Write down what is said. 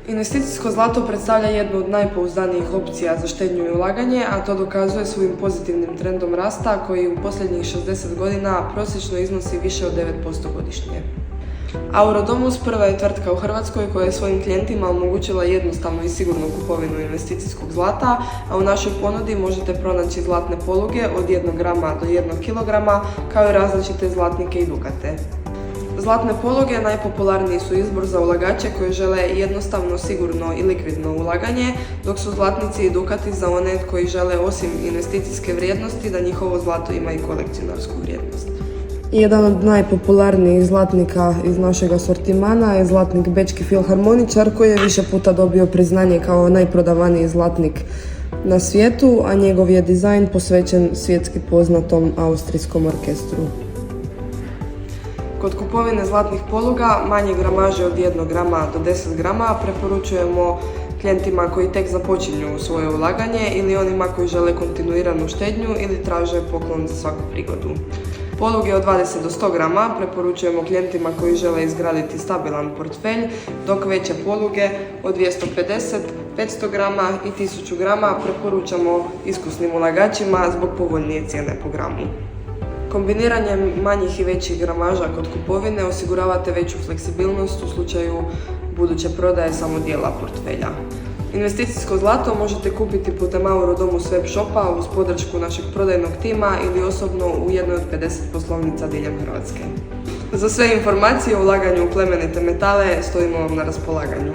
Investicijsko zlato predstavlja jednu od najpouzdanijih opcija za štednju i ulaganje, a to dokazuje svojim pozitivnim trendom rasta koji u posljednjih 60 godina prosječno iznosi više od 9% godišnje. Aurodomus prva je tvrtka u Hrvatskoj koja je svojim klijentima omogućila jednostavnu i sigurnu kupovinu investicijskog zlata, a u našoj ponudi možete pronaći zlatne poluge od 1 grama do 1 kg, kao i različite zlatnike i dukate. Zlatne poluge najpopularniji su izbor za ulagače koji žele jednostavno, sigurno i likvidno ulaganje, dok su zlatnici i dukati za one koji žele osim investicijske vrijednosti da njihovo zlato ima i kolekcionarsku vrijednost. Jedan od najpopularnijih zlatnika iz našeg asortimana je zlatnik Bečki filharmoničar koji je više puta dobio priznanje kao najprodavaniji zlatnik na svijetu, a njegov je dizajn posvećen svjetski poznatom austrijskom orkestru. Kod kupovine zlatnih poluga manje gramaže od 1 grama do 10 grama preporučujemo klijentima koji tek započinju svoje ulaganje ili onima koji žele kontinuiranu štednju ili traže poklon za svaku prigodu. Poluge od 20 do 100 grama preporučujemo klijentima koji žele izgraditi stabilan portfelj, dok veće poluge od 250, 500 grama i 1000 grama preporučamo iskusnim ulagačima zbog povoljnije cijene po gramu. Kombiniranjem manjih i većih gramaža kod kupovine osiguravate veću fleksibilnost u slučaju buduće prodaje samo dijela portfelja. Investicijsko zlato možete kupiti putem Aurodomus web shopa uz podršku našeg prodajnog tima ili osobno u jednoj od 50 poslovnica diljem Hrvatske. Za sve informacije o ulaganju u plemenite metale stojimo vam na raspolaganju.